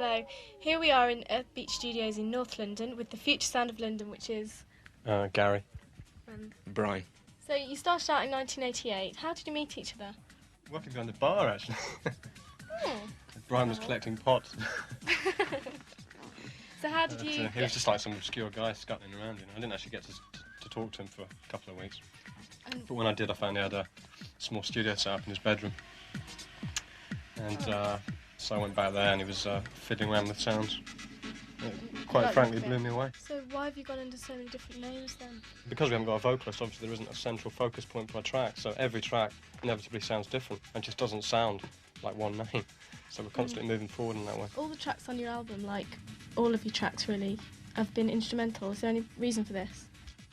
Hello, here we are in Earth Beach Studios in North London with the future sound of London, which is... Gary. And Brian. So you started out in 1988. How did you meet each other? Working behind the bar, actually. Oh. Brian was collecting pots. So how did you... He was just like some obscure guy scuttling around, you know. I didn't actually get to talk to him for a couple of weeks. But when I did, I found he had a small studio set up in his bedroom. And so I went back there and he was fiddling around with sounds. It quite frankly blew me away. So why have you gone under so many different names then? Because we haven't got a vocalist, obviously there isn't a central focus point for a track, so every track inevitably sounds different and just doesn't sound like one name. So we're constantly moving forward in that way. All the tracks on your album, like all of your tracks really, have been instrumental. Is there any reason for this?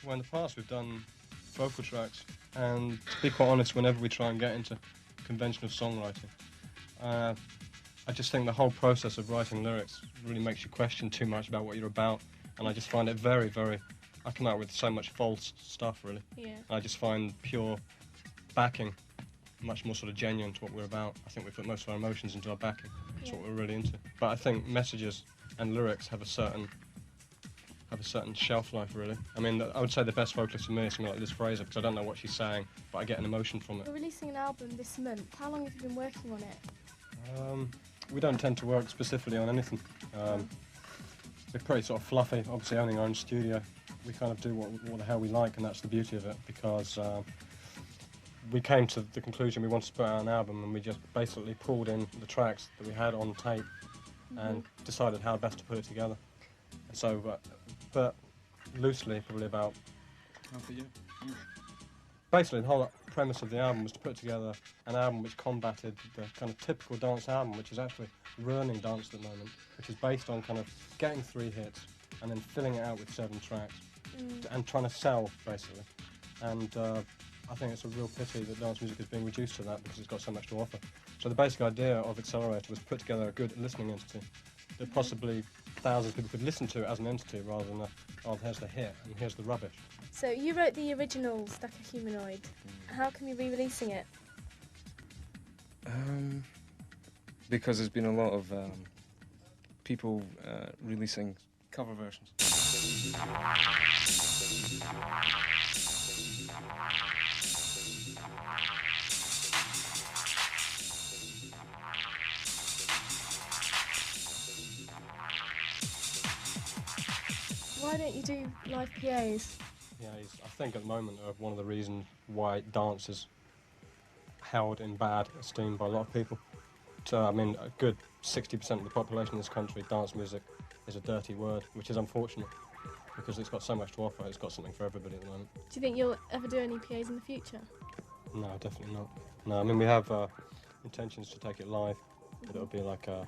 Well, in the past we've done vocal tracks, and to be quite honest, whenever we try and get into conventional songwriting, I just think the whole process of writing lyrics really makes you question too much about what you're about, and I just find it very, very... I come out with so much false stuff, really. Yeah. I just find pure backing much more sort of genuine to what we're about. I think we put most of our emotions into our backing. That's what we're really into. But I think messages and lyrics have a certain shelf life, really. I mean, I would say the best vocalist for me is something like Liz Fraser, because I don't know what she's saying, but I get an emotion from it. You're releasing an album this month. How long have you been working on it? We don't tend to work specifically on anything. We're pretty sort of fluffy, obviously owning our own studio. We kind of do what the hell we like, and that's the beauty of it, because we came to the conclusion we wanted to put out an album, and we just basically pulled in the tracks that we had on tape and decided how best to put it together. So, but loosely, probably about half a year. Basically, the whole premise of the album was to put together an album which combated the kind of typical dance album, which is actually ruining dance at the moment, which is based on kind of getting 3 hits and then filling it out with 7 tracks and trying to sell, basically. And I think it's a real pity that dance music is being reduced to that, because it's got so much to offer. So the basic idea of Accelerator was to put together a good listening entity that possibly thousands of people could listen to as an entity, rather than here's the hit and here's the rubbish. So you wrote the original Stack of Humanoid. How come you're re-releasing it? Because there's been a lot of people releasing cover versions. Why don't you do live PAs? Yeah, I think at the moment one of the reasons why dance is held in bad esteem by a lot of people. So, I mean, a good 60% of the population in this country, dance music is a dirty word, which is unfortunate, because it's got so much to offer. It's got something for everybody at the moment. Do you think you'll ever do any PAs in the future? No, definitely not. No, I mean, we have intentions to take it live, but it'll be like a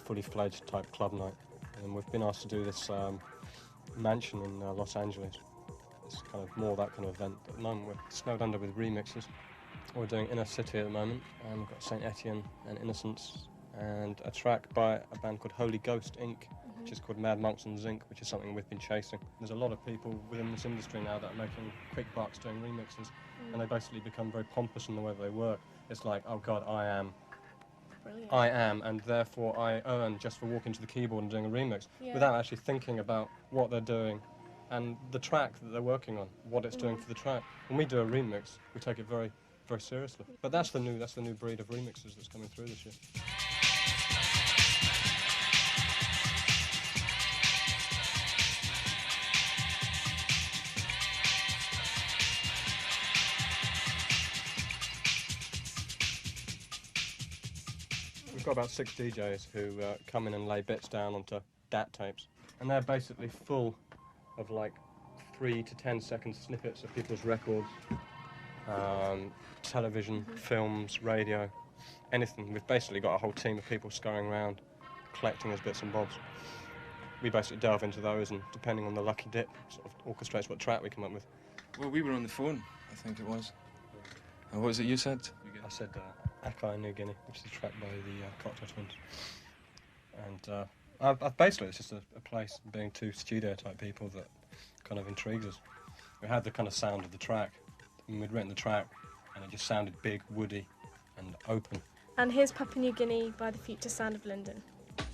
fully fledged type club night. And we've been asked to do this mansion in Los Angeles. It's kind of more that kind of event. At the moment we're snowed under with remixes. We're doing Inner City at the moment, and we've got Saint Etienne and Innocence, and a track by a band called Holy Ghost Inc., which is called Mad Monks and Zinc, which is something we've been chasing. There's a lot of people within this industry now that are making quick bucks doing remixes, and they basically become very pompous in the way that they work. It's like, oh God, I am, and therefore I earn just for walking to the keyboard and doing a remix, without actually thinking about what they're doing and the track that they're working on, what it's doing for the track. When we do a remix, we take it very, very seriously. But that's the new breed of remixes that's coming through this year. We've got about 6 DJs who come in and lay bits down onto DAT tapes, and they're basically full of like 3 to 10 second snippets of people's records, television, films, radio, anything. We've basically got a whole team of people scurrying around collecting those bits and bobs. We basically delve into those, and depending on the lucky dip, sort of orchestrates what track we come up with. Well, we were on the phone, I think it was. And what was it you said? I said Akai New Guinea, which is a track by the Cocktail Twins. And basically it's just a place, being 2 studio type people, that kind of intrigues us. We had the kind of sound of the track, and we'd written the track, and it just sounded big, woody and open. And here's Papua New Guinea by the future sound of London.